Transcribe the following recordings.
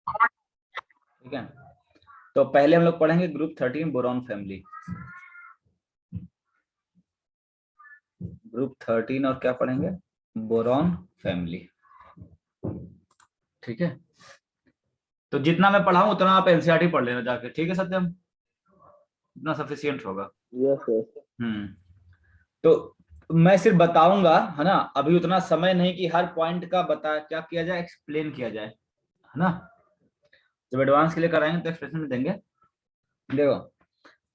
ठीक है, तो पहले हम लोग पढ़ेंगे ग्रुप 13 बोरॉन फैमिली। ग्रुप 13 और क्या पढ़ेंगे, बोरॉन फैमिली। ठीक है, तो जितना मैं पढ़ाऊं उतना आप एनसीईआरटी पढ़ लेना जाके, ठीक है सत्यम, इतना सफिशियंट होगा। Yes yes. तो मैं सिर्फ बताऊंगा, है ना, अभी उतना समय नहीं कि हर पॉइंट का बता क्या किया जाए, एक्सप्लेन किया जाए, है ना। जब एडवांस के लिए कराएंगे तो एक्सप्लेनेशन देंगे। देखो,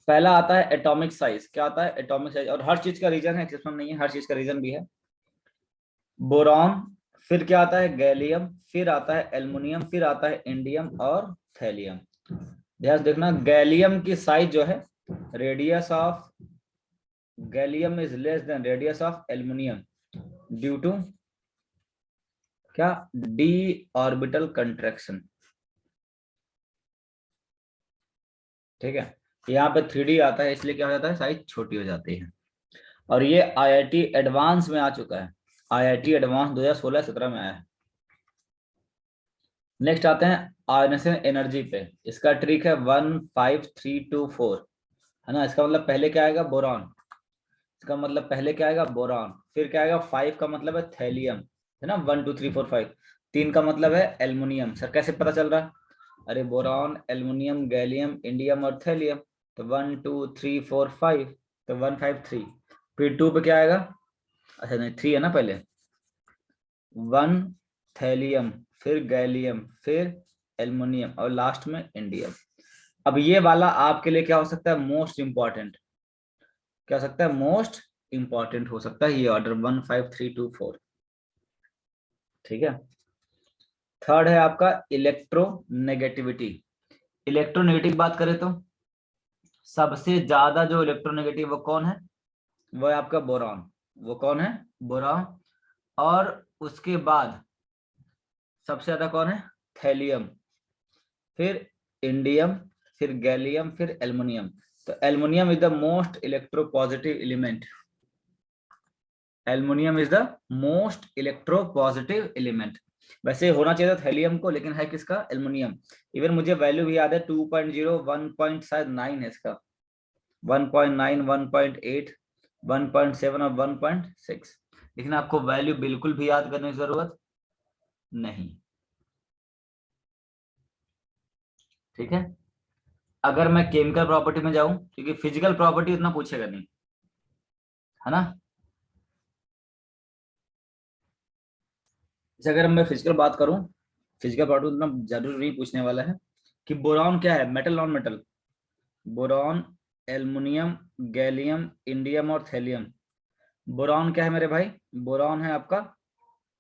पहला आता है एटॉमिक साइज। क्या आता है, एटॉमिक साइज, और हर चीज का रीजन है, एक्सेप्शन नहीं है, हर चीज का रीजन भी है। बोरॉन, फिर क्या आता है, गैलियम, फिर आता है एल्युमिनियम, फिर आता है इंडियम और थैलियम। ध्यान देखना, गैलियम की साइज जो है, radius of gallium is less than radius of aluminium due to क्या, डी ऑर्बिटल कंट्रैक्शन। ठीक है, यहाँ पे 3D आता है, इसलिए क्या हो जाता है, साइज छोटी हो जाती है। और ये आईआईटी एडवांस में आ चुका है, आईआईटी एडवांस 2016-17 में आया है। नेक्स्ट आते हैं आयनेशन एनर्जी पे। इसका ट्रिक है 15324, है ना। इसका मतलब पहले क्या आएगा, बोरॉन। इसका मतलब पहले क्या आएगा, बोरॉन, फिर क्या आएगा, 5 का मतलब है थैलियम, है ना, 1 2 3 4 5। 3 का मतलब है एल्युमिनियम। सर कैसे पता चल रहा है, अरे बोरॉन, एल्युमिनियम, गैलियम, इंडियम और थैलियम, तो 1 2 3 4 5, तो 153। फिर 2 पे क्या आएगा, अच्छा नहीं 3 है ना पहले, 1 थैलियम, फिर गैलियम, फिर एल्युमिनियम और लास्ट में इंडियम। अब ये वाला आपके लिए क्या हो सकता है, मोस्ट इंपॉर्टेंट, क्या हो सकता है, मोस्ट इंपॉर्टेंट हो सकता है ये ऑर्डर 15324। ठीक है, थर्ड है आपका इलेक्ट्रोनेगेटिविटी। इलेक्ट्रोनेगेटिव बात करें तो सबसे ज्यादा जो इलेक्ट्रोनेगेटिव वो कौन है, वो है आपका बोरॉन। वो कौन है, बोरॉन। और उसके बाद सबसे ज्यादा कौन है, थैलियम, फिर इंडियम, फिर गैलियम, फिर एल्युमिनियम। तो aluminium is the most electropositive element. Aluminium is the most electropositive element. वैसे होना चाहिए था थैलियम को, लेकिन है किसका, एल्युमिनियम। इवन मुझे वैल्यू भी याद है, 2.0, 1.9 है इसका, 1.9, 1.8, 1.7 और 1.6। लेकिन आपको वैल्यू बिल्कुल भी याद करने की जरूरत नहीं। ठीक है, अगर मैं केमिकल प्रॉपर्टी में जाऊं, क्योंकि फिजिकल प्रॉपर्टी उतना पूछेगा नहीं, है ना। जैसे अगर मैं फिजिकल बात करूं, फिजिकल प्रॉपर्टी उतना जरूर नहीं पूछने वाला है कि बोरॉन क्या है, metal non metal. Boron, aluminium, gallium, indium और थैलियम। बोरॉन क्या है मेरे भाई, बोरॉन है आपका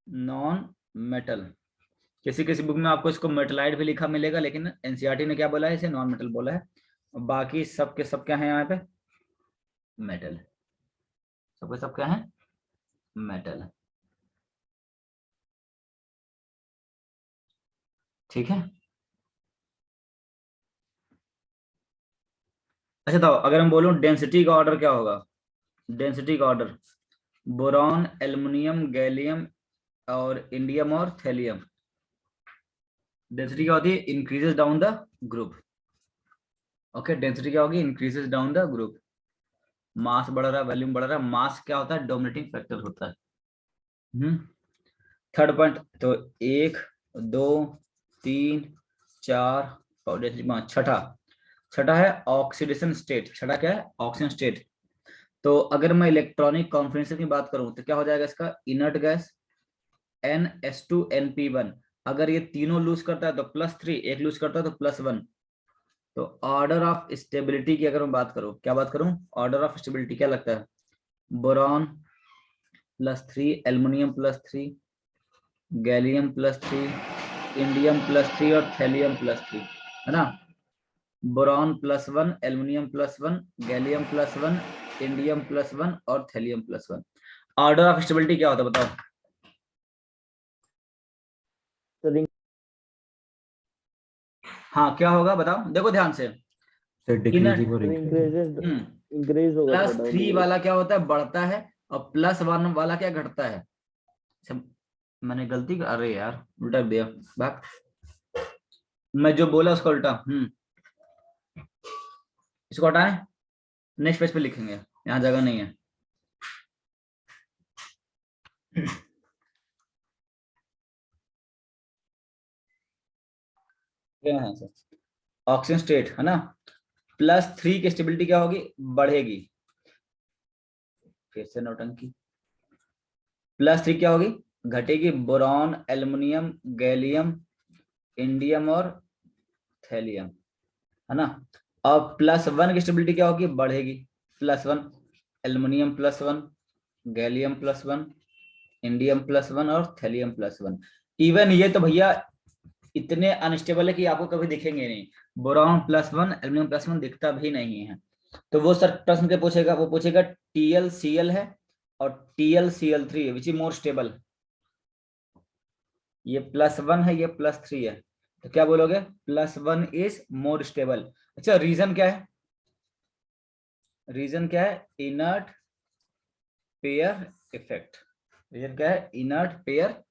नॉन मेटल। किसी किसी बुक में आपको इसको मेटलाइट भी लिखा मिलेगा, लेकिन एनसीईआरटी ने क्या बोला है, इसे नॉन मेटल बोला है। बाकी सब के सब क्या है यहाँ पे, मेटल। सबके सब क्या है, मेटल। ठीक है, अच्छा तो अगर हम बोलूं डेंसिटी का ऑर्डर क्या होगा, डेंसिटी का ऑर्डर, बोरॉन, एल्युमिनियम, गैलियम और इंडियम और थैलियम, डेंसिटी क्या होती है, increases down the group. Okay, density क्या होगी, इंक्रीजेस डाउन द ग्रुप। मास बढ़ रहा है, वॉल्यूम बढ़ रहा है, मास क्या होता है, डोमिनेटिंग फैक्टर होता है। थर्ड पॉइंट, तो 1 2 3 4 और छठा, छठा है ऑक्सीडेशन स्टेट। छठा क्या है, ऑक्सीजन स्टेट। तो अगर मैं इलेक्ट्रॉनिक कॉन्फिगरेशन की बात करूं तो क्या हो जाएगा इसका, इनर्ट गैस NH2NP1। अगर ये तीनों लूज करता है तो +3, एक लूज करता है तो +1। तो ऑर्डर ऑफ स्टेबिलिटी की अगर मैं बात करूं, क्या बात करूं, ऑर्डर ऑफ स्टेबिलिटी क्या लगता है, बोरॉन +3, एल्युमिनियम +3, गैलियम +3, इंडियम +3 और थैलियम +3, है ना। बोरॉन +1, एल्युमिनियम +1, गैलियम +1, इंडियम +1 और थैलियम +1। ऑर्डर ऑफ स्टेबिलिटी क्या होता है बताओ। हाँ क्या होगा बताओ, देखो ध्यान से, इनर डिक्रीजिंग और इंक्रीजेस, इंक्रीज होगा थोड़ा +3 वाला क्या होता है, बढ़ता है, और +1 वाला क्या घटता है। मैंने गलती, अरे यार उल्टा दिया, बात मैं जो बोला उसका उल्टा। इसको हटाएं, नेक्स्ट पेज पे लिखेंगे, यहाँ जगह नहीं है। क्या है सर? ऑक्सीजन स्टेट है ना, +3 की स्टेबिलिटी क्या होगी, बढ़ेगी। फिर से नौटंकी। +3 क्या होगी, घटेगी। बोरॉन, एल्युमिनियम, गैलियम, इंडियम और थैलियम, है ना। और +1 की स्टेबिलिटी क्या होगी, बढ़ेगी। +1 एल्युमिनियम, +1 गैलियम, +1 इंडियम, +1 और थैलियम, +1। इवन ये तो भैया इतने अनस्टेबल है कि आपको कभी दिखेंगे नहीं। बोरॉन +1, एल्युमिनियम +1 दिखता भी नहीं है। तो वो सर प्रश्न क्या पूछेगा, वो पूछेगा TlCl है और TlCl3 है, विच इज मोर स्टेबल। ये +1 है, ये +3 है, तो क्या बोलोगे, +1 इज मोर स्टेबल। अच्छा, रीजन क्या है, रीजन क्या है, इनर्ट पेयर इफेक्ट। रीजन क्या है, इनर्ट पेयर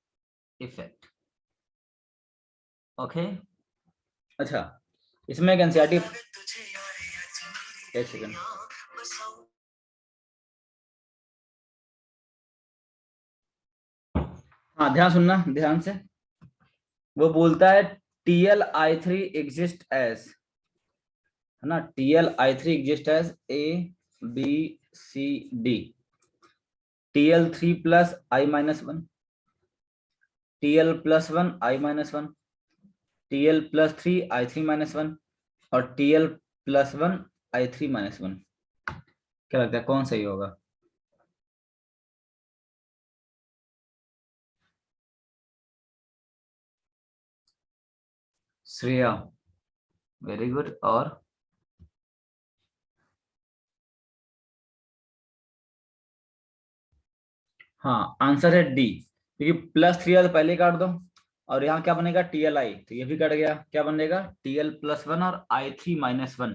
इफेक्ट। ओके। अच्छा, इसमें एक एनसीईआरटी, एक सेकंड। हाँ, ध्यान सुनना ध्यान से। वो बोलता है TlI3 एग्जिस्ट एज, है ना, TlI3 exist as ABCD, Tl3+I-1, Tl+1I-1, Tl+3I3-1 और Tl+1I3-1। क्या लगता है कौन सही होगा? Shreya, very good. और हाँ, आंसर है डी, क्योंकि +3 है तो पहले काट दो। और यहाँ क्या बनेगा, TlI, तो ये भी कट गया। क्या बनेगा, Tl+1 और I3-1,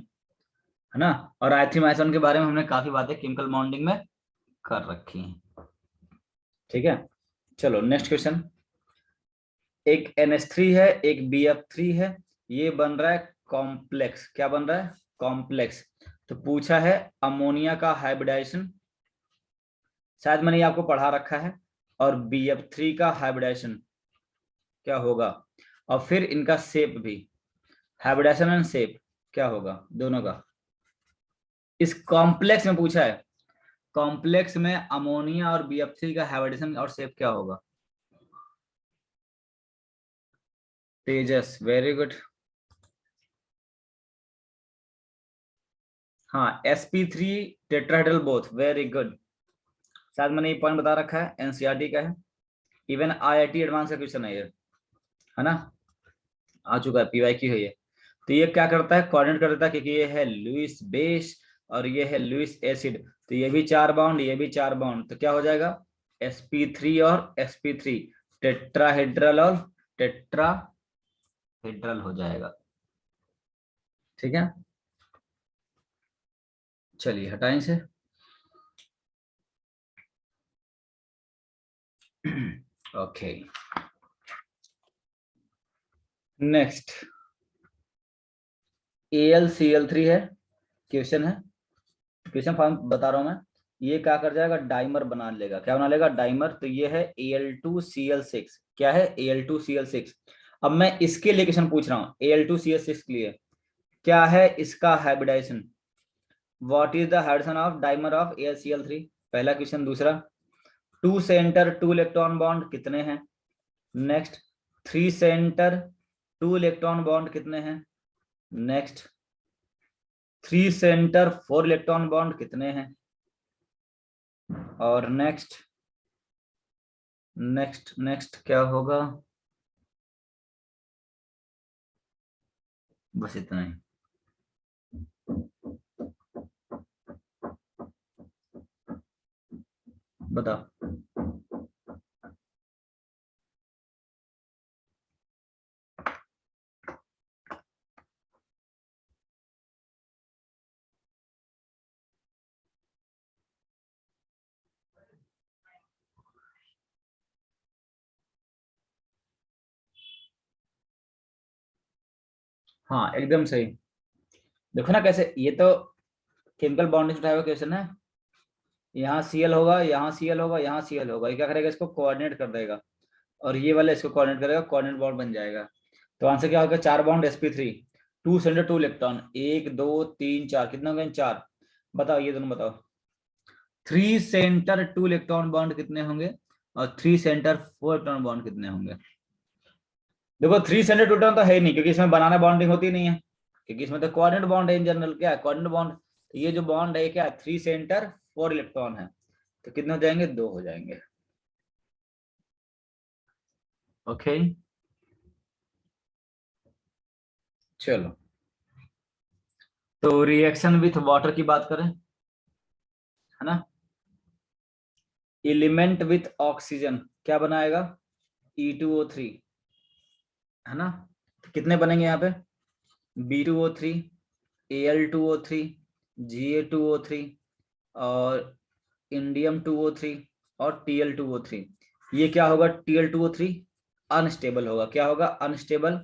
है ना। और I3-1 के बारे में हमने काफी बातें केमिकल बॉन्डिंग में कर रखी हैं। ठीक है, चलो नेक्स्ट क्वेश्चन। एक NH3 है, एक BF3 है, ये बन रहा है कॉम्प्लेक्स। क्या बन रहा है, कॉम्प्लेक्स। तो पूछा है अमोनिया का हाइब्रिडाइजेशन, शायद मैंने ये आपको पढ़ा रखा है, और BF3 का हाइब्रिडाइजेशन क्या होगा, और फिर इनका शेप भी, हाइब्रिडाइजेशन एंड शेप क्या होगा दोनों का। इस कॉम्प्लेक्स में पूछा है, कॉम्प्लेक्स में अमोनिया और BF3 का हाइब्रिडेशन और शेप क्या होगा। तेजस, वेरी गुड। हाँ, sp3 tetrahedral both, very good. शायद मैंने ये पॉइंट बता रखा है, एनसीईआरटी का है, इवन IIT एडवांस का क्वेश्चन है ये, है ना, आ चुका है, PYQ है ये। तो ये क्या करता है, कोऑर्डिनेट कर देता है, क्योंकि ये है लुईस बेस और ये है लुईस एसिड, तो ये भी 4 बाउंड, ये भी 4 बाउंड, तो क्या हो जाएगा, sp3 और sp3 टेट्राहेड्रल और टेट्राहेड्रल हो जाएगा। ठीक है, चलिए हटाएं इसे। ओके, नेक्स्ट AlCl3 है, क्वेश्चन है, क्वेश्चन फॉर्म बता रहा हूं मैं। ये क्या कर जाएगा, डाइमर बना लेगा। क्या बना लेगा, डाइमर। तो ये है Al2Cl6। क्या है, Al2Cl6। अब मैं इसके लिए क्वेश्चन पूछ रहा हूँ, Al2Cl6 के लिए क्या है इसका hybridisation, what is the hybridisation of dimer of AlCl3, पहला क्वेश्चन। दूसरा, 2 सेंटर 2 इलेक्ट्रॉन बॉन्ड कितने हैं। नेक्स्ट, 3 सेंटर 2 इलेक्ट्रॉन बॉन्ड कितने हैं। नेक्स्ट, 3 सेंटर 4 इलेक्ट्रॉन बॉन्ड कितने हैं। और नेक्स्ट नेक्स्ट नेक्स्ट क्या होगा, बस इतना ही। बताओ। हाँ एकदम सही। देखो ना कैसे, ये तो केमिकल बॉन्डिंग उठाया हुआ क्वेश्चन है। यहाँ Cl होगा, यहाँ Cl होगा, यहाँ Cl होगा, ये क्या करेगा, इसको कोऑर्डिनेट कर देगा, और ये वाला इसको कोऑर्डिनेट करेगा, कोऑर्डिनेट बॉन्ड बन जाएगा। तो आंसर क्या होगा, 4 बॉन्ड sp3, 2 सेंटर 2 इलेक्ट्रॉन, 1 2 3 4, कितने हो गए, 4। बताओ ये दोनों बताओ, 3 सेंटर 2 इलेक्ट्रॉन बॉन्ड कितने होंगे, और 3 सेंटर 4 इलेक्ट्रॉन बॉन्ड कितने होंगे। देखो 3 सेंटर 2 इलेक्ट्रॉन तो है ही नहीं, क्योंकि इसमें बनाना बॉन्डिंग होती नहीं है, क्योंकि इसमें तो कोऑर्डिनेट बॉन्ड है इन जनरल। क्या है कोऑर्डिनेट बॉन्ड, ये जो बॉन्ड है क्या, 3 सेंटर 4 इलेक्ट्रॉन है, तो कितने हो जाएंगे, 2 हो जाएंगे। ओके चलो, तो रिएक्शन विथ वाटर की बात करें, है ना। एलिमेंट विथ ऑक्सीजन क्या बनाएगा, E2O3, है ना। तो कितने बनेंगे यहाँ पे, B2O3, Al2O3, Ga2O3 और Indium2O3 और Tl2O3। ये क्या होगा, Tl2O3 अनस्टेबल होगा। क्या होगा, अनस्टेबल।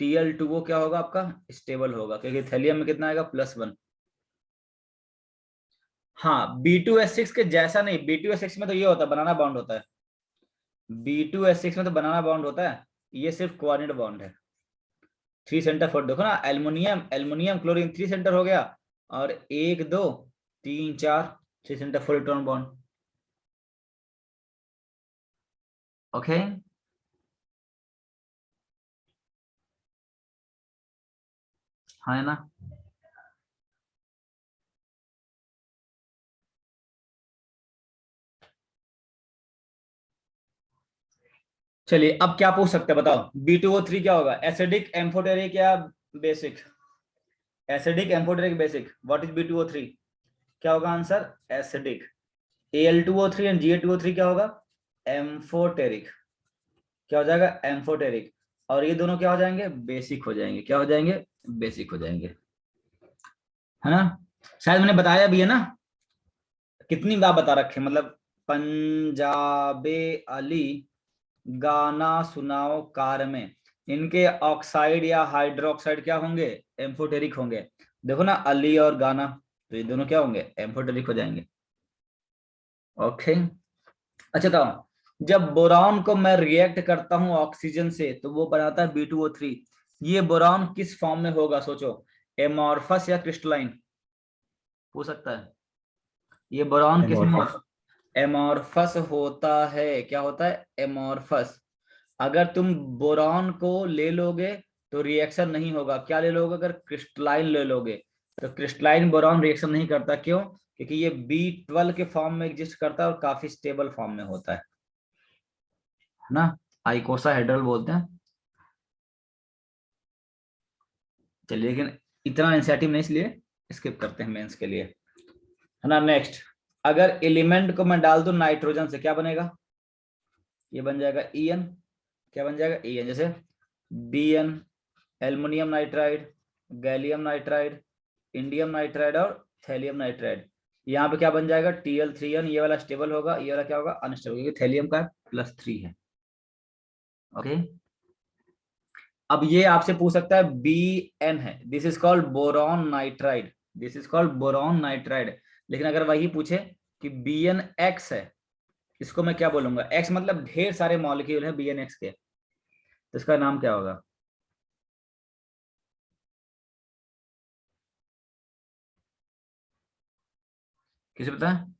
Tl2O क्या होगा आपका, स्टेबल होगा, क्योंकि थैलियम में कितना आएगा, +1। हाँ B2S6 के जैसा नहीं, B2S6 में तो ये होता है, बनाना बॉन्ड होता है। B2S6 में तो बनाना बॉन्ड होता है, ये सिर्फ कोऑर्डिनेट बॉन्ड है। 3 सेंटर 4, देखो ना, एल्युमिनियम एल्युमिनियम क्लोरीन 3 सेंटर हो गया, और 1 2 3 4, 3 सेंटर 4 इलेक्ट्रॉन बॉन्ड। ओके हाँ है ना। चलिए अब क्या पूछ सकते हैं बताओ, B2O3 क्या होगा, एसिडिक एम्फोटेरिक या basic, acidic amphoteric basic, what is B2O3, क्या होगा answer, acidic. Al2O3 and Ga2O3 क्या होगा, एम्फोटेरिक। क्या हो जाएगा, एम्फोटेरिक। और ये दोनों क्या हो जाएंगे, बेसिक हो जाएंगे। क्या हो जाएंगे, बेसिक हो जाएंगे, है ना। शायद मैंने बताया भी है ना, कितनी बार बता रखे, मतलब पंजाबे अली गाना सुनाओ कार में, इनके ऑक्साइड या हाइड्रोक्साइड क्या होंगे, एम्फोटेरिक होंगे। देखो ना, अली और गाना, तो ये दोनों क्या होंगे, एम्फोटेरिक हो जाएंगे। ओके अच्छा, तो जब बोरॉन को मैं रिएक्ट करता हूं ऑक्सीजन से, तो वो बनाता है B2O3। ये बोरॉन किस फॉर्म में होगा, सोचो, एमॉर्फस या क्रिस्टलाइन, हो सकता है। ये बोरॉन किस में, एमॉर्फस होता है। क्या होता है, एमॉर्फस। अगर तुम बोरॉन को ले लोगे तो रिएक्शन नहीं होगा। क्या ले लोगे, अगर क्रिस्टलाइन ले लोगे, तो क्रिस्टलाइन बोरॉन रिएक्शन नहीं करता। क्यों, क्योंकि ये B12 के फॉर्म में एग्जिस्ट करता है और काफी स्टेबल फॉर्म में होता है ना। आइकोसाहेड्रल बोलते हैं। चलिए, लेकिन इतना इंसेटिव नहीं, इसलिए स्किप करते हैं मेंस के लिए, है ना। नेक्स्ट, अगर एलिमेंट को मैं डाल दूं नाइट्रोजन से, क्या बनेगा, ये बन जाएगा En। क्या बन जाएगा, En, जैसे Bn, aluminium nitride, gallium nitride, indium nitride और थैलियम नाइट्राइड। यहाँ पे क्या बन जाएगा, Tl3n, ये वाला स्टेबल होगा, ये वाला क्या होगा, अनस्टेबल, क्योंकि थैलियम का +3 है। ओके अब ये आपसे पूछ सकता है, Bn है, this is called boron nitride, this is called boron nitride. लेकिन अगर वही पूछे कि BnX है, इसको मैं क्या बोलूंगा, X मतलब ढेर सारे मॉलिक्यूल है BnX के, तो इसका नाम क्या होगा, किसे पता है,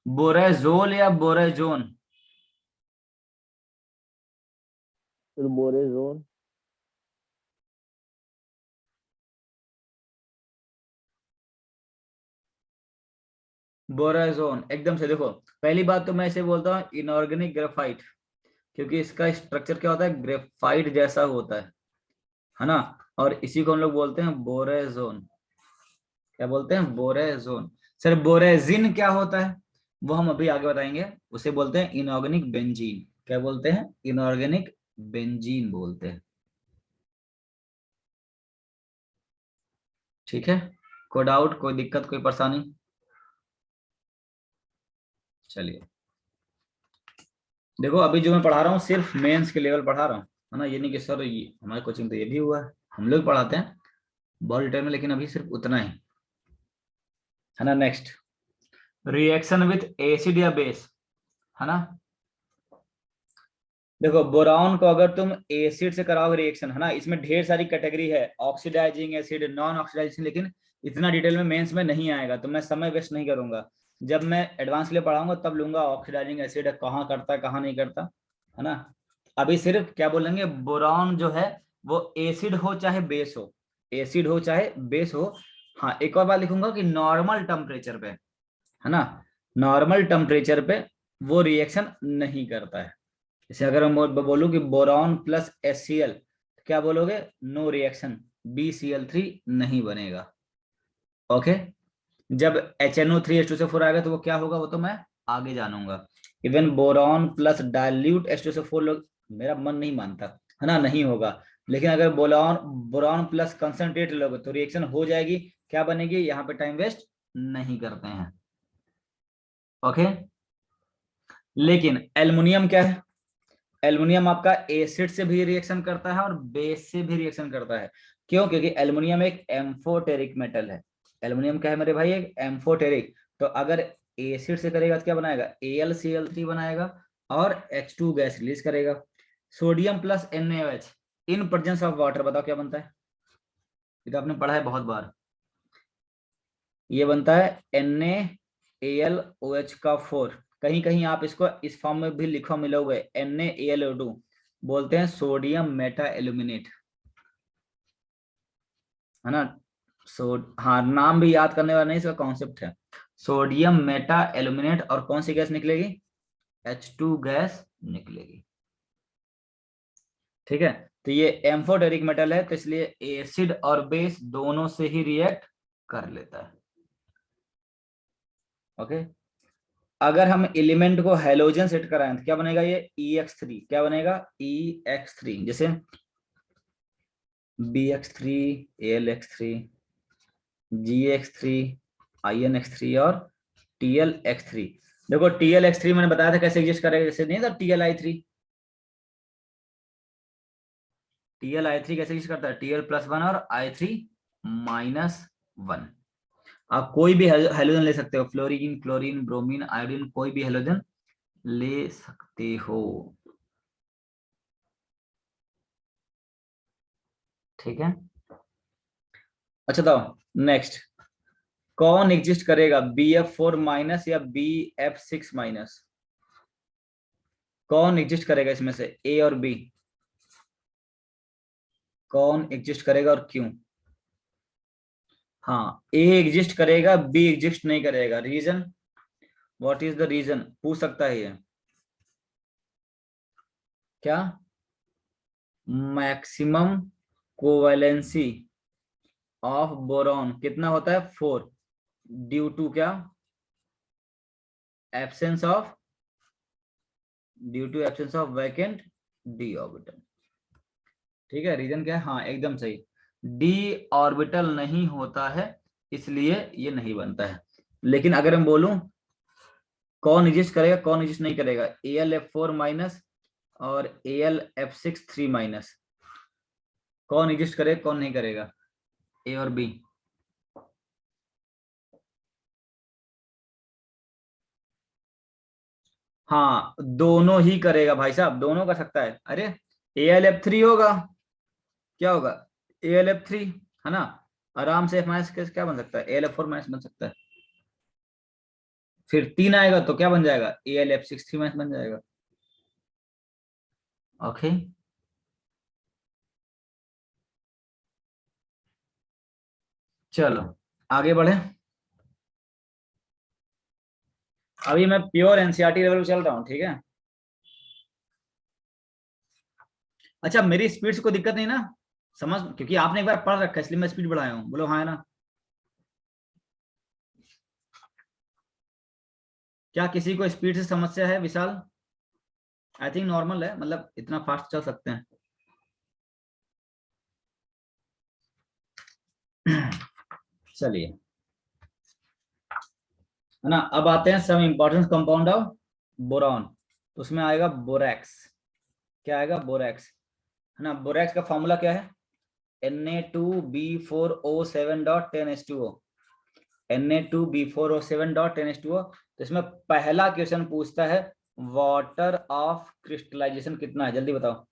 बोरेजोल या बोरेजोन, फिर बोरेजोन। बोराजोन एकदम से। देखो पहली बात तो मैं इसे बोलता हूँ इनऑर्गेनिक ग्रेफाइट, क्योंकि इसका स्ट्रक्चर क्या होता है, ग्रेफाइट जैसा होता है ना। और इसी को हम लोग बोलते हैं बोरेजोन। क्या बोलते हैं, बोरेजोन। सर बोरेजिन क्या होता है, वो हम अभी आगे बताएंगे। उसे बोलते हैं इनऑर्गेनिक बेंजीन। क्या बोलते हैं, इनऑर्गेनिक बेंजीन बोलते हैं। ठीक है, कोई डाउट, कोई दिक्कत, कोई परेशानी। चलिए, देखो अभी जो मैं पढ़ा रहा हूँ सिर्फ मेंस के लेवल पढ़ा रहा हूँ, है ना। ये नहीं कि सर ये हमारे कोचिंग तो ये भी हुआ है, हम लोग पढ़ाते हैं बहुत डिटेल में, लेकिन अभी सिर्फ उतना ही है ना। नेक्स्ट, रिएक्शन विथ एसिड या बेस, है ना। देखो बोरॉन को अगर तुम एसिड से कराओगे रिएक्शन, है ना, इसमें ढेर सारी कैटेगरी है, ऑक्सीडाइजिंग एसिड, नॉन ऑक्सीडाइजिंग, लेकिन इतना डिटेल में मेंस में नहीं आएगा, तो मैं समय वेस्ट नहीं करूंगा। जब मैं एडवांस के लिए पढ़ाऊंगा तब लूंगा ऑक्सीडाइजिंग एसिड कहाँ करता है कहाँ नहीं करता, है ना। अभी सिर्फ क्या बोलेंगे, बोरॉन जो है वो एसिड हो चाहे बेस हो, एसिड हो चाहे बेस हो। हाँ, एक और बात लिखूंगा कि नॉर्मल टेम्परेचर पे, है ना, नॉर्मल टेम्परेचर पे वो रिएक्शन नहीं करता है। जैसे अगर मैं बोलूं कि बोरॉन प्लस HCl, क्या बोलोगे, नो रिएक्शन, BCl3 नहीं बनेगा। ओके, जब HNO3H2SO4 आएगा तो वो क्या होगा, वो तो मैं आगे जानूंगा। Even boron plus dilute H2SO4 लोग, मेरा मन नहीं मानता, है ना, नहीं होगा। लेकिन अगर बोरॉन बोरॉन प्लस कंसंट्रेट लोगे तो रिएक्शन हो जाएगी, क्या बनेगी, यहाँ पे टाइम वेस्ट नहीं करते हैं। ओके, लेकिन एल्युमिनियम क्या है, एल्युमिनियम आपका एसिड से भी रिएक्शन करता है और बेस से भी रिएक्शन करता है। क्यों, क्योंकि एल्युमिनियम एक एम्फोटेरिक मेटल है। एल्युमिनियम क्या है मेरे भाई, एक एम्फोटेरिक। तो अगर एसिड से करेगा तो क्या बनाएगा, AlCl3 बनाएगा और H2 गैस रिलीज करेगा। Sodium plus NaOH in presence of water, बताओ क्या बनता है, ये तो आपने पढ़ा है बहुत बार। ये बनता है NaAlOH का 4। कहीं कहीं आप इसको इस फॉर्म में भी लिखो मिलोगे, NaAlO2, बोलते हैं सोडियम मेटा एल्यूमिनेट, है ना। हाँ, नाम भी याद करने वाला नहीं, इसका कॉन्सेप्ट है सोडियम मेटा एल्यूमिनेट, और कौन सी गैस निकलेगी, H2 गैस निकलेगी। ठीक है, तो ये एम्फोटेरिक मेटल है, तो इसलिए एसिड और बेस दोनों से ही रिएक्ट कर लेता है। ओके, अगर हम एलिमेंट को हेलोजन सेट कराएं तो क्या बनेगा, ये EX3, क्या बनेगा, EX3, जैसे BX3, AlX3, GX3, INX3 और TLX3। देखो TLX3 मैंने बताया था कैसे एग्जिस्ट करेगा, जैसे नहीं था TLI3, TLI3 कैसे एग्जिस्ट करता है, TL+1 और I3-1। आप कोई भी हेलोजन ले सकते हो, फ्लोरीन, क्लोरीन, ब्रोमीन, आयोडीन, कोई भी हेलोजन ले सकते हो। ठीक है, अच्छा तो नेक्स्ट, कौन एग्जिस्ट करेगा, BF4- या BF6-, कौन एग्जिस्ट करेगा इसमें से, A और B, कौन एग्जिस्ट करेगा और क्यों। हाँ, A एग्जिस्ट करेगा, B एग्जिस्ट नहीं करेगा, reason, what is the reason, पूछ सकता है ये, क्या, मैक्सिमम कोवैलेंसी ऑफ बोरॉन कितना होता है, 4, ड्यू टू क्या, absence of, due to absence of vacant d orbital. ठीक है, रीजन क्या है, हाँ एकदम सही, d ऑर्बिटल नहीं होता है, इसलिए ये नहीं बनता है। लेकिन अगर हम बोलूं कौन एग्जिस्ट करेगा कौन एग्जिस्ट नहीं करेगा, AlF4- और AlF6-3-, कौन एग्जिस्ट करेगा कौन नहीं करेगा, A और B। हाँ, दोनों ही करेगा भाई साहब, दोनों कर सकता है। अरे AlF3 होगा, क्या होगा, AlF3, है ना, आराम से F- क्या बन सकता है, AlF4- बन सकता है। फिर 3 आएगा तो क्या बन जाएगा, AlF6-3- बन जाएगा। ओके, चलो आगे बढ़े। अभी मैं प्योर एनसीईआरटी लेवल पे चल रहा हूँ, ठीक है। अच्छा, मेरी स्पीड से कोई दिक्कत नहीं ना, समझ, क्योंकि आपने एक बार पढ़ रखा है इसलिए मैं स्पीड बढ़ाया हूँ, बोलो हाँ है ना। क्या किसी को स्पीड से समस्या है, विशाल, आई थिंक नॉर्मल है, मतलब इतना फास्ट चल सकते हैं। चलिए, है ना, अब आते हैं some important compound of boron, उसमें आएगा बोरैक्स, क्या आएगा, बोरैक्स, है ना। बोरैक्स का फॉर्मूला क्या है, Na2B4O7.10H2O, Na2B4O7.10H2O। तो इसमें पहला क्वेश्चन पूछता है वाटर ऑफ क्रिस्टलाइजेशन कितना है, जल्दी बताओ।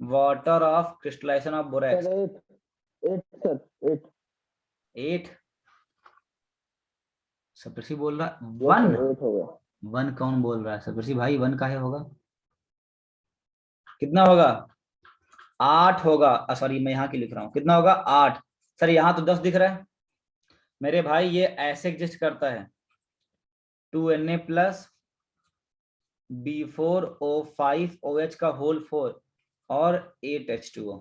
Water of crystallisation of borax. 8। सप्रेसी बोल रहा है 1। 1 कौन बोल रहा है सप्रेसी भाई, 1 काहे होगा, कितना होगा 8 होगा। सॉरी मैं यहाँ की लिख रहा हूँ, कितना होगा 8। सर यहाँ तो 10 दिख रहा है मेरे भाई, ये ऐसे एग्जिस्ट करता है 2Na प्लस B4O5OH का होल 4 और 8H2O,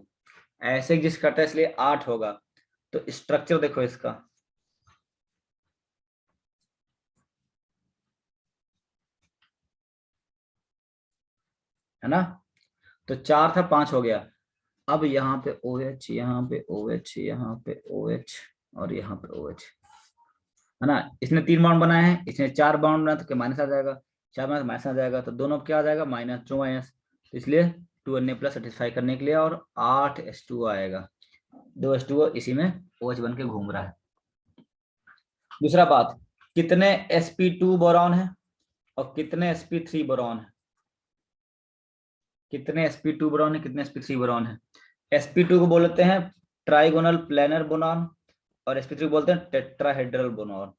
ऐसे एग्जिस्ट करता है इसलिए 8 होगा। तो स्ट्रक्चर देखो इसका, है ना, तो 4 था 5 हो गया। अब यहाँ पे OH, यहाँ पे OH, यहाँ पे OH और यहाँ पे OH, है ना। इसने 3 बाउंड बनाए हैं, इसने 4 बाउंड बनाया, तो क्या माइनस आ जाएगा, 4 माइनस आ जाएगा, तो दोनों क्या आ जाएगा माइनस, 2 माइनस। तो इसलिए 2Na प्लस सेटिस्फाई करने के लिए और 8H2O आएगा। 2H2O इसी में OH बन के घूम रहा है। दूसरा बात, कितने sp2 बोरॉन है और कितने sp3 बोरॉन है, कितने sp2 बोरॉन है, कितने sp3 बोरॉन है। sp2 को बोलते हैं ट्राइगोनल प्लेनर बोरॉन और sp3 को बोलते हैं टेट्राहेड्रल बोरॉन।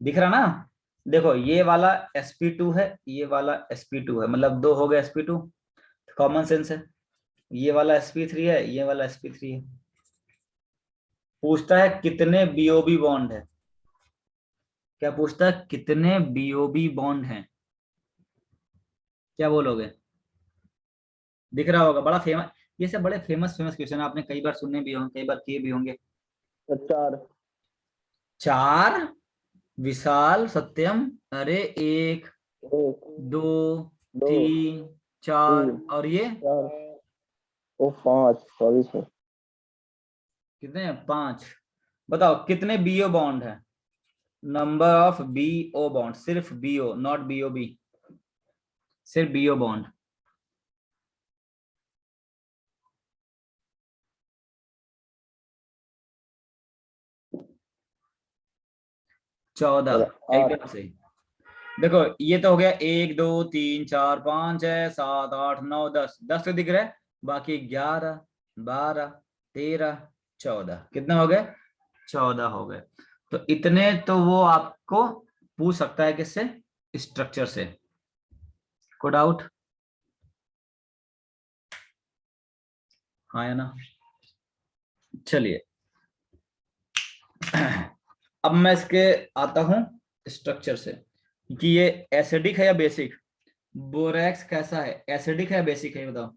दिख रहा ना, देखो ये वाला sp2 है, ये वाला sp2 है, मतलब 2 हो गए sp2, कॉमन सेंस है। ये वाला sp3 है, ये वाला sp3 है। पूछता है कितने BOB बॉन्ड है, क्या पूछता है कितने BOB बॉन्ड हैं, क्या बोलोगे। दिख रहा होगा, बड़ा फेमस, ये सब बड़े फेमस क्वेश्चन आपने कई बार सुने भी होंगे, कई बार किए भी होंगे। 4 विशाल सत्यम, अरे 1 2 3 4 और ये 5, सॉरी सर, कितने हैं 5। बताओ कितने BO बॉन्ड है, नंबर ऑफ BO बॉन्ड, सिर्फ BO नॉट BOB, सिर्फ BO बॉन्ड। चौदह, एकदम सही। देखो ये तो हो गया 1 2 3 4 5 6 7 8 9 10, 10 तो दिख रहा है, बाकी 11 12 13 14, कितने हो गए 14 हो गए। तो इतने तो वो आपको पूछ सकता है किससे, स्ट्रक्चर से। को डाउट, हाँ या ना। चलिए अब मैं इसके आता हूं स्ट्रक्चर से कि ये एसिडिक है या बेसिक, बोरेक्स कैसा है, एसिडिक है या बेसिक है, ये बताओ।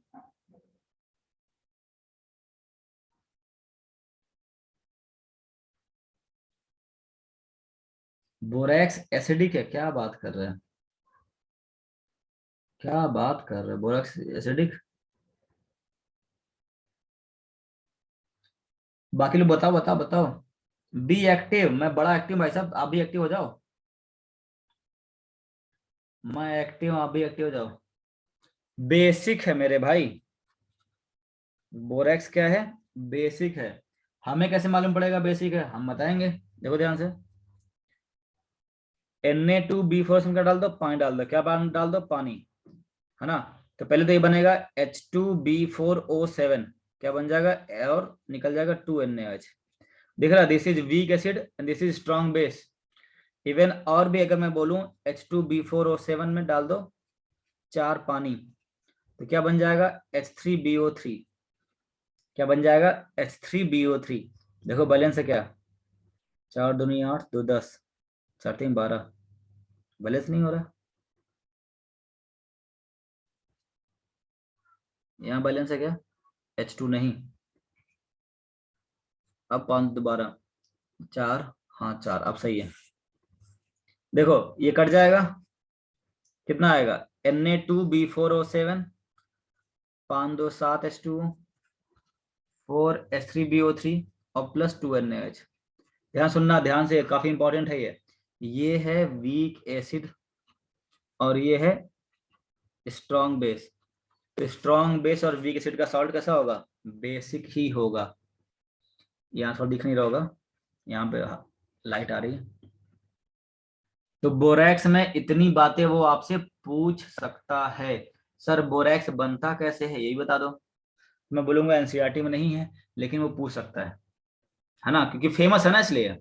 बोरेक्स एसिडिक है, क्या बात कर रहे हैं, क्या बात कर रहे हैं, बोरेक्स एसिडिक। बाकी लोग बताओ बताओ बताओ। बी एक्टिव, मैं बड़ा एक्टिव भाई साहब, आप भी एक्टिव हो जाओ। मैं एक्टिव हूं, आप भी एक्टिव हो जाओ। बेसिक है मेरे भाई, बोरेक्स क्या है, बेसिक है। हमें कैसे मालूम पड़ेगा बेसिक है, हम बताएंगे, देखो ध्यान से। Na2B4 का डाल दो, पानी डाल दो, क्या पानी डाल दो, पानी, है ना। तो पहले तो ये बनेगा H2B4O7, क्या बन जाएगा, और निकल जाएगा 2NaOH। दिख रहा, this is weak acid and this is strong base. Even और भी अगर मैं बोलूं H2B4O7 में डाल दो 4 पानी, तो क्या बन जाएगा H3BO3, क्या बन जाएगा H3BO3। देखो बैलेंस है क्या, 4 दूनी 8 2 10 4 3 12, बैलेंस नहीं हो रहा, यहाँ बैलेंस है क्या, H2 नहीं। अब 5 दोबारा 4, हाँ 4, अब सही है। देखो ये कट जाएगा, कितना आएगा Na2B4O7, 5 2 7 H2O, 4 H3BO3 और प्लस 2NaOH। ध्यान सुनना ध्यान से, काफी इंपॉर्टेंट है ये है वीक एसिड और ये है स्ट्रॉन्ग बेस। स्ट्रॉन्ग बेस और वीक एसिड का सॉल्ट कैसा होगा? बेसिक ही होगा। यहाँ थोड़ा दिख नहीं रहा होगा, यहाँ पे लाइट आ रही है। तो बोरैक्स में इतनी बातें वो आपसे पूछ सकता है। सर बोरैक्स बनता कैसे है यही बता दो। मैं बोलूंगा एनसीईआरटी में नहीं है, लेकिन वो पूछ सकता है ना, क्योंकि फेमस है ना इसलिए।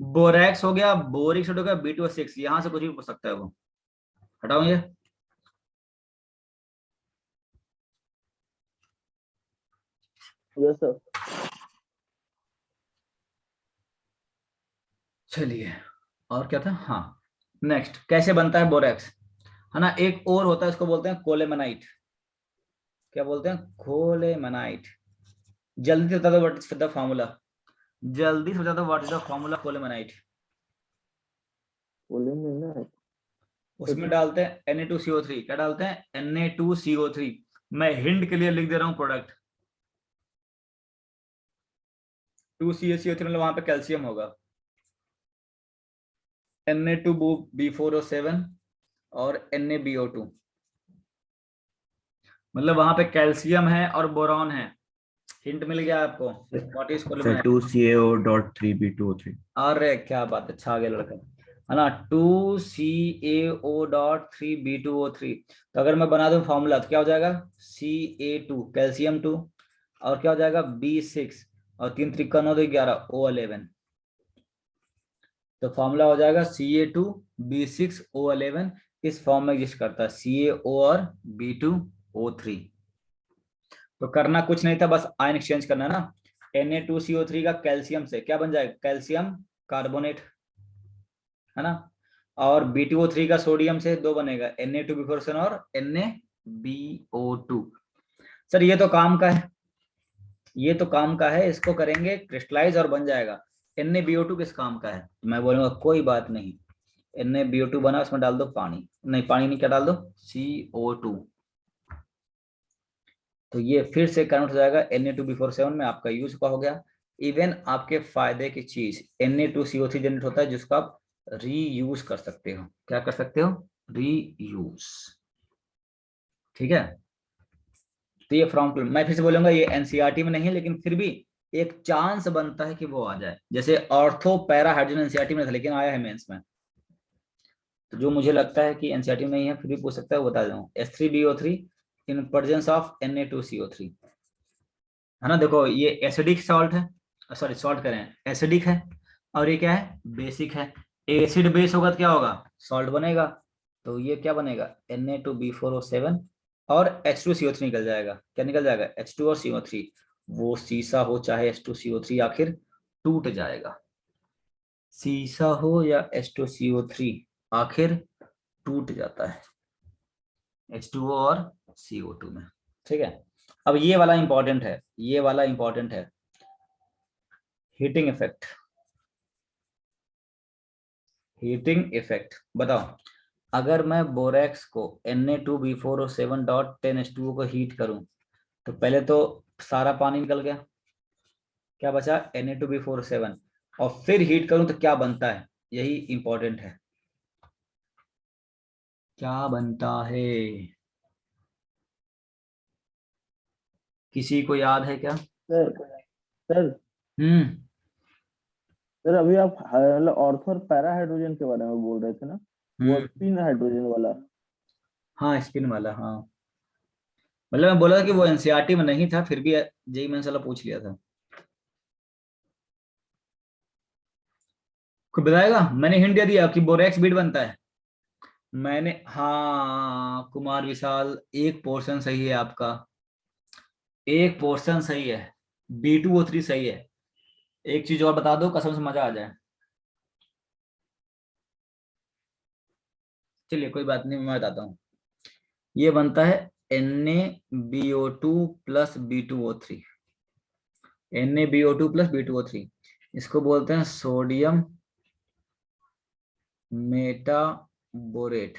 बोरैक्स हो गया, बोरिक एसिड हो गया, B2O6, यहां से कुछ भी पूछ सकता है वो। हटाओ ये। Yes sir. चलिए, और क्या था? हाँ, नेक्स्ट, कैसे बनता है बोरैक्स, है ना। एक और होता है, उसको बोलते हैं कोलेमेनाइट। क्या बोलते हैं? कोलेमेनाइट। जल्दी से बता दो व्हाट इज द फॉर्मूला। जल्दी से बता दो व्हाट इज द फॉर्मूला कोलेमेनाइट। बोले नहीं ना। उसमें डालते हैं Na2CO3। क्या डालते हैं? Na2CO3। मैं हिंट के लिए लिख दे रहा हूं प्रोडक्ट। 2CaCO3 मतलब वहां पे कैल्शियम होगा। Na2B4O7 और NaBO2, मतलब वहां पे कैल्शियम है और बोरॉन है। हिंट मिल गया आपको। What is sir colemanite? 2CaO.3B2O3। अरे क्या बात है, अच्छा आ गया लड़का, है ना। 2CaO.3B2O3। तो अगर मैं बना दूं फॉर्मूला तो क्या हो जाएगा? Ca2 कैल्शियम 2, और क्या हो जाएगा? B6, और 3 त्रिका 9 2 11 O11। तो फॉर्मूला हो जाएगा Ca2B6O11। इस फॉर्म में एग्जिस्ट करता है CaO और B2O3। तो करना कुछ नहीं था, बस आयन एक्सचेंज करना ना। Na2CO3 का कैल्शियम से क्या बन जाएगा? कैल्शियम कार्बोनेट, है ना। और B2O3 का सोडियम से दो बनेगा, Na2B4 और NaBO2। सर ये तो काम का है, ये तो काम का है, इसको करेंगे क्रिस्टलाइज और बन जाएगा। NaBO2 किस काम का है? तो मैं बोलूंगा कोई बात नहीं, NaBO2 बना, उसमें डाल दो पानी। नहीं, पानी नहीं, क्या डाल दो? CO2। तो ये फिर से कन्वर्ट हो जाएगा Na2B47 में, आपका यूज का हो गया। इवन आपके फायदे की चीज Na2CO3 जनरेट होता है, जिसको आप रीयूज कर सकते हो। क्या कर सकते हो? रीयूज। ठीक है। तो ये फ्रॉम टू, मैं फिर से बोलूंगा ये एनसीईआरटी में नहीं है, लेकिन फिर भी एक चांस बनता है कि वो आ जाए। जैसे ऑर्थो पैरा हाइड्रोजन एनसीईआरटी में था, लेकिन आया है मेंस में। तो जो मुझे लगता है कि एनसीईआरटी में नहीं है, फिर भी पूछ सकता है, वो बता दूं। H3BO3 in presence of Na2CO3, है ना। देखो ये एसिडिक सॉल्ट है, सॉरी सॉल्ट करें, एसिडिक है, और ये क्या है? बेसिक है। एसिड बेस होगा तो क्या होगा? सॉल्ट बनेगा। तो ये क्या बनेगा? Na2B4O7 और H2CO3 निकल जाएगा। क्या निकल जाएगा? H2 और CO3। वो शीशा हो चाहे H2CO3, आखिर टूट जाएगा। शीशा हो या H2CO3, आखिर टूट जाता है H2O और CO2 में। ठीक है। अब ये वाला इंपॉर्टेंट है, ये वाला इंपॉर्टेंट है, हीटिंग इफेक्ट। हीटिंग इफेक्ट बताओ। अगर मैं बोरेक्स को Na2B4O7.10H2O को हीट करूं, तो पहले तो सारा पानी निकल गया, क्या बचा? Na2B4O7। और फिर हीट करूं तो क्या बनता है? यही इंपॉर्टेंट है, क्या बनता है? किसी को याद है क्या? सर सर हम्म। सर अभी आप मतलब ऑर्थो और पैरा हाइड्रोजन के बारे में बोल रहे थे ना। वो हम्म। स्पिन हाइड्रोजन वाला। हाँ, स्पिन वाला, हाँ। मतलब मैं बोला था कि वो एनसीईआरटी में नहीं था, फिर भी जेई मेंस वाला पूछ लिया था। कोई बताएगा? मैंने हिंट दे दिया कि बोरेक्स बीट बनता है। मैंने, हाँ कुमार विशाल, एक पोर्शन सही है आपका, एक पोर्शन सही है। B2O3 सही है। एक चीज और बता दो, कसम से मजा आ जाए। चलिए कोई बात नहीं, मैं बताता हूँ। ये बनता है NaBO2 plus B2O3। NaBO2 plus B2O3, इसको बोलते हैं सोडियम मेटाबोरेट,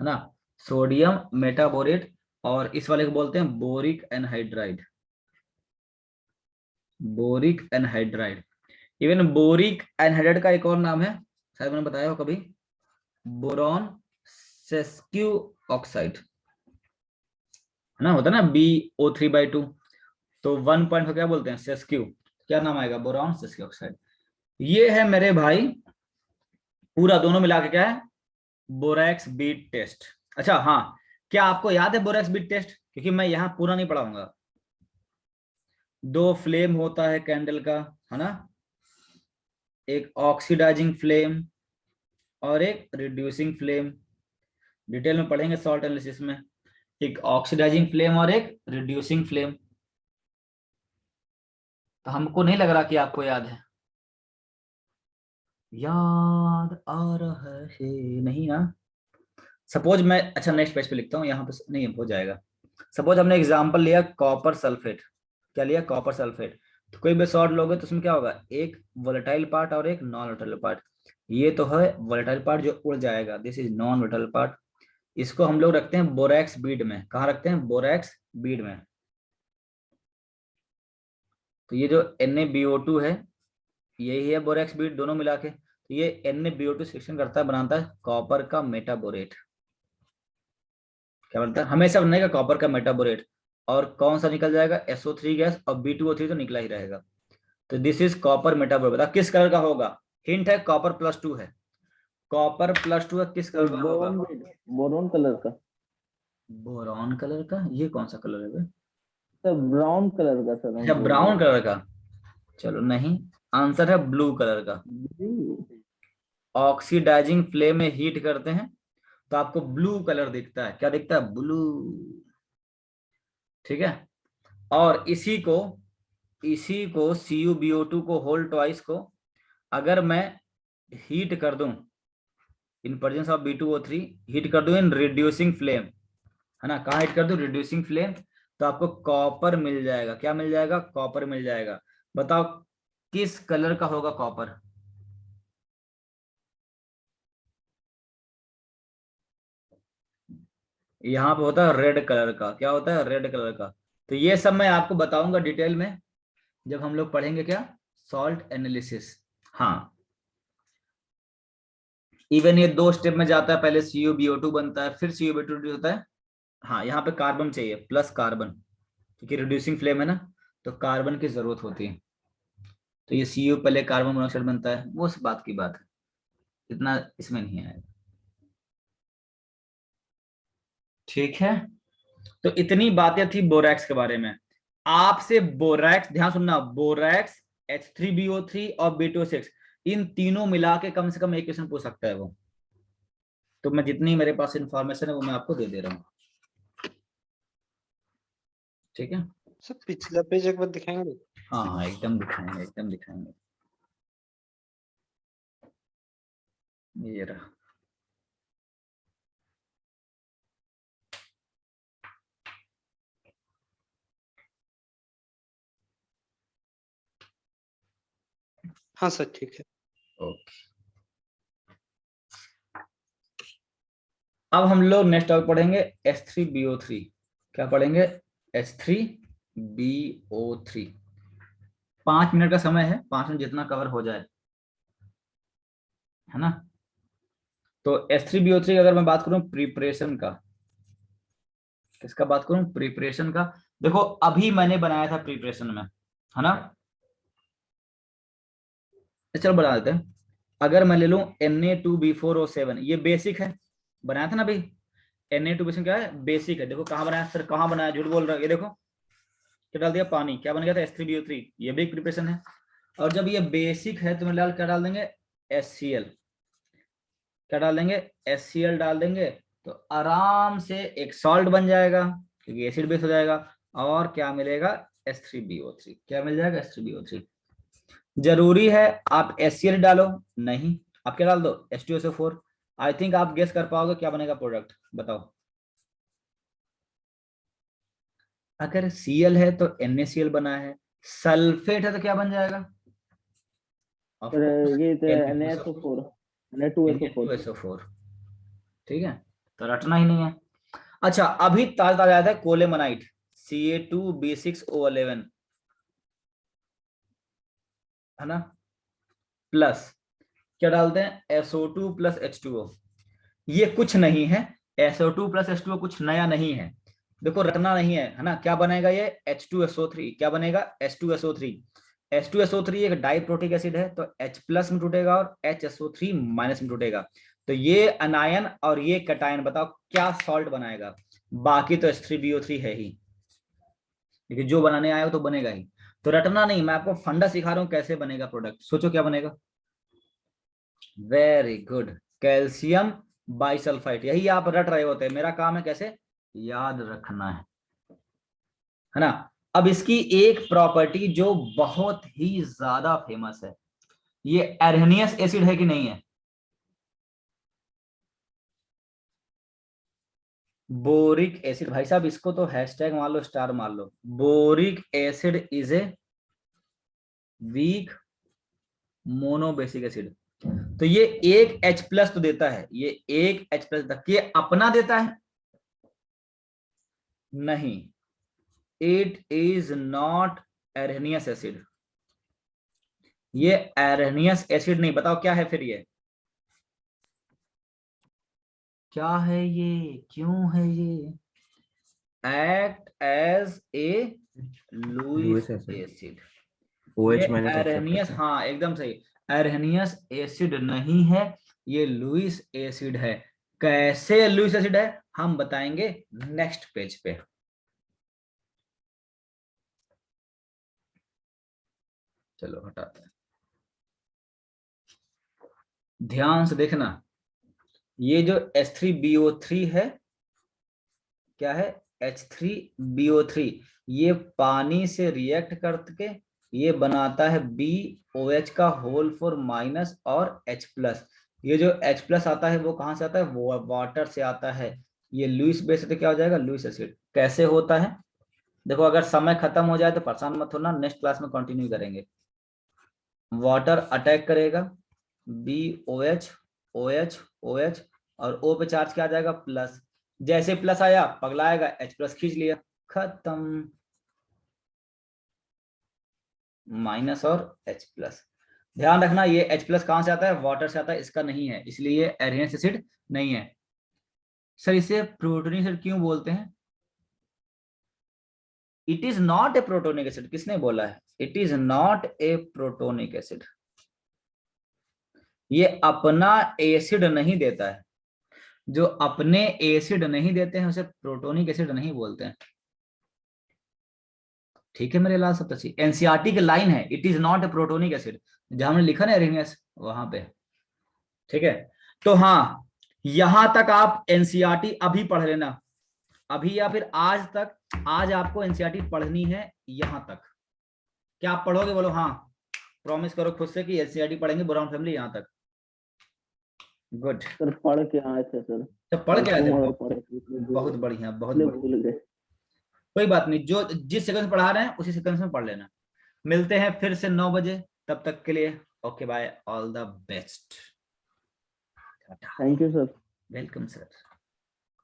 है ना। Sodium metaborate. और इस वाले को बोलते हैं boric anhydride. Boric anhydride. Even boric anhydride का एक और नाम है, शायद मैंने बताया हो कभी, बोरॉन सेस्क्यू ऑक्साइड, है ना, होता है ना BO3/2, तो 1 पॉइंट को क्या बोलते हैं, सेस्क्यू, क्या नाम आएगा, बोरॉन सेस्क्यू ऑक्साइड। ये है मेरे भाई पूरा दोनों मिला के क्या है, बोरैक्स बीट टेस्ट। अच्छा हाँ, क्या आपको याद है बोरैक्स बीट टेस्ट, क्योंकि मैं यहाँ पूरा नहीं पढ़ाऊंगा। 2 फ्लेम होता है कैंडल का, है ना, एक ऑक्सीडाइजिंग फ्लेम और एक रिड्यूसिंग फ्लेम, डिटेल में पढ़ेंगे सॉल्ट एनालिसिस में। एक ऑक्सीडाइजिंग फ्लेम और एक रिड्यूसिंग फ्लेम। तो हमको नहीं लग रहा कि आपको याद है, याद आ रहा है नहीं ना। सपोज मैं, अच्छा नेक्स्ट पेज पे लिखता हूँ, यहाँ पे नहीं हो जाएगा। सपोज हमने एग्जांपल लिया कॉपर सल्फेट, क्या लिया, कॉपर सल्फेट। तो कोई भी सॉल्ट लोगे तो उसमें क्या होगा, एक वोलेटाइल पार्ट और एक नॉन वोलेटाइल पार्ट। ये तो है वोलेटाइल पार्ट जो उड़ जाएगा, this is non volatile part. इसको हम लोग रखते हैं बोरैक्स बीड में। कहाँ रखते हैं, बोरैक्स बीड में। तो ये जो NaBO2 है, यही है बोरैक्स बीड, दोनों मिला के। तो ये NaBO2 सिलेक्शन करता है, बनाता है कॉपर का मेटाबोरेट। क्या बनता है, हमेशा बनेगा कॉपर का मेटाबोरेट। और कौन सा निकल जाएगा, SO3 गैस, और B2O3 तो निकला ही रहेगा। तो दिस इज कॉपर मेटाबोरेट। बता किस कलर का होगा, हिंट है कॉपर +2 है, कॉपर +2 है, किस कलर का होगा, बोरोन कलर का, बोरॉन कलर का। ये कौन सा कलर है बे? सर ब्राउन कलर का सर हम अच्छा बोल रहे ब्राउन कलर का, चलो नहीं, आंसर है ब्लू कलर का। हैं। ऑक्सीडाइजिंग फ्लेम में हीट करते हैं तो आपको ब्लू कलर दिखता है, क्या दिखता है, ब्लू। ठीक है, और इसी को CuBO2 को होल ट्वाइस को अगर मैं हीट कर दूं in presence of B2O3, heat कर दूं इन रिड्यूसिंग फ्लेम, है ना, कहाँ हिट कर दो, रिड्यूसिंग फ्लेम, तो आपको कॉपर मिल जाएगा। क्या मिल जाएगा, कॉपर मिल जाएगा। बताओ किस कलर का होगा कॉपर, यहाँ पे होता है रेड कलर का। क्या होता है, रेड कलर का। तो ये सब मैं आपको बताऊंगा डिटेल में जब हम लोग पढ़ेंगे क्या, सॉल्ट एनालिसिस। हाँ, इवन ये 2 स्टेप में जाता है, पहले CuBO2 बनता है, फिर CuBO2 होता है। हाँ, यहाँ पे कार्बन चाहिए, प्लस कार्बन, क्योंकि रिड्यूसिंग फ्लेम है ना, तो कार्बन की जरूरत होती है। तो ये Cu पहले कार्बन मोनोऑक्साइड बनता है, वो उस बात की बात है, इतना इसमें नहीं आएगा। ठीक है, तो इतनी बातें थी बोरैक्स के बारे में। आपसे बोरैक्स, ध्यान सुनना, बोरैक्स, H3BO3 और B2O6, इन तीनों मिला के कम से कम एक क्वेश्चन पूछ सकता है वो। तो मैं जितनी मेरे पास इंफॉर्मेशन है वो मैं आपको दे दे रहा हूँ। ठीक है, सर पिछला पेज एक बार दिखाएंगे। हाँ हाँ एकदम दिखाएंगे, एकदम दिखाएंगे। ये रहा, हाँ सर ठीक है। ओके। अब हम लोग नेक्स्ट टॉपिक पढ़ेंगे H3BO3। क्या पढ़ेंगे, H3BO3। 5 मिनट का समय है, 5 मिनट जितना कवर हो जाए, है ना। तो H3BO3 अगर मैं बात करूं प्रिपरेशन का, किसका बात करूं, प्रिपरेशन का। देखो अभी मैंने बनाया था प्रिपरेशन में, है ना, चलो बना देते हैं। अगर मैं ले लूं Na2B4O7, ये बेसिक है, बनाया था ना भाई। Na2B क्या है, बेसिक है। देखो कहाँ बनाया सर, कहाँ बनाया, झूठ बोल रहा है। ये देखो क्या डाल दिया, पानी, क्या बन गया था, H3BO3। ये भी प्रिपरेशन है। और जब ये बेसिक है तो मैं क्या डाल देंगे, HCl। क्या डाल देंगे, HCl डाल देंगे, तो आराम से एक सॉल्ट बन जाएगा, क्योंकि एसिड बेस हो जाएगा। और क्या मिलेगा, H3BO3। क्या मिल जाएगा, H3BO3। जरूरी है आप HCl डालो, नहीं, आप क्या डाल दो, H2SO4। आई थिंक आप गेस कर पाओगे क्या बनेगा प्रोडक्ट, बताओ। अगर Cl है तो NaCl बना है, सल्फेट है तो क्या बन जाएगा, सर ये Na2SO4। Na2SO4। ठीक है, तो रटना ही नहीं है। अच्छा अभी ताजा ताजा आया था कोलेमनाइट, Ca2B6O11, है ना, प्लस क्या डालते हैं, SO2 + H2O। ये कुछ नहीं है, SO2 प्लस H2O कुछ नया नहीं है, देखो रटना नहीं है ना। क्या बनेगा ये H2SO3, क्या बनेगा H2SO3। H2SO3 एक डाइप्रोटिक एसिड है, तो H प्लस में टूटेगा और HSO3 माइनस में टूटेगा। तो ये अनायन और ये कटायन, बताओ क्या सॉल्ट बनाएगा। बाकी तो H3BO3 है ही, लेकिन जो बनाने आया हो तो बनेगा ही। तो रटना नहीं, मैं आपको फंडा सिखा रहा हूं कैसे बनेगा प्रोडक्ट। सोचो क्या बनेगा। Very good, calcium bisulphide. यही आप रट रहे होते हैं, मेरा काम है कैसे याद रखना है ना। अब इसकी एक प्रॉपर्टी जो बहुत ही ज्यादा फेमस है, ये एर्हेनियस एसिड है कि नहीं है। बोरिक एसिड, भाई साहब इसको तो हैशटैग मार लो, स्टार मार लो। Boric acid is a weak monobasic acid. तो ये एक H प्लस तो देता है, ये एक H प्लस तक ये अपना देता है नहीं, इट इज नॉट एर्हेनियस एसिड। ये एर्हेनियस एसिड नहीं, बताओ क्या है फिर ये, क्या है ये, क्यों है ये। Act as a Lewis acid. ये OH माइनस एर्हेनियस, हाँ एकदम सही, एर्हेनियस एसिड नहीं है, ये लुईस एसिड है। कैसे लुईस एसिड है हम बताएंगे नेक्स्ट पेज पे। चलो हटाते हैं, ध्यान से देखना। ये जो H3BO3 है, क्या है H3BO3, ये पानी से रिएक्ट करके ये बनाता है BOH का होल फॉर माइनस और H प्लस। ये जो H प्लस आता है वो कहां से आता है, वो वाटर से आता है। ये लुईस बेस तो क्या हो जाएगा लुईस एसिड। कैसे होता है देखो, अगर समय खत्म हो जाए तो परेशान मत होना, नेक्स्ट क्लास में कंटिन्यू करेंगे। वाटर अटैक करेगा, BOH OH OH और O पे चार्ज क्या आ जाएगा प्लस। जैसे प्लस आया पगलाएगा, H प्लस खींच लिया, खत्म, माइनस और H प्लस। ध्यान रखना ये H प्लस कहां से आता है, वाटर से आता है, इसका नहीं है, इसलिए एर्हेनियस एसिड नहीं है। सर इसे प्रोटोनिक एसिड क्यों बोलते हैं। It is not a protonic acid, किसने बोला है, it is not a protonic acid. ये अपना एसिड नहीं देता है, जो अपने एसिड नहीं देते हैं उसे प्रोटोनिक एसिड नहीं बोलते हैं। ठीक है मेरे लाल सप्तर्षि, एनसीईआरटी की लाइन है, it is not a protonic acid, जहां हमने लिखा ना एर्हेनियस वहां पे। ठीक है, तो हाँ यहां तक आप एनसीईआरटी अभी पढ़ लेना, अभी या फिर आज तक। आज आपको एनसीईआरटी पढ़नी है यहां तक। क्या आप पढ़ोगे, बोलो हाँ, प्रॉमिस करो खुद से कि एनसीईआरटी पढ़ेंगे बोरान फैमिली यहां तक। गुड सर पढ़ के आए थे सर, जब पढ़ के आए थे, बहुत बहुत बढ़िया बहुत बढ़िया। भूल गए। कोई बात नहीं, जो जिस सेकंड में पढ़ा रहे हैं उसी सेकंड में पढ़ लेना। मिलते हैं फिर से 9 बजे, तब तक के लिए okay bye, all the best. Thank you sir. Welcome sir.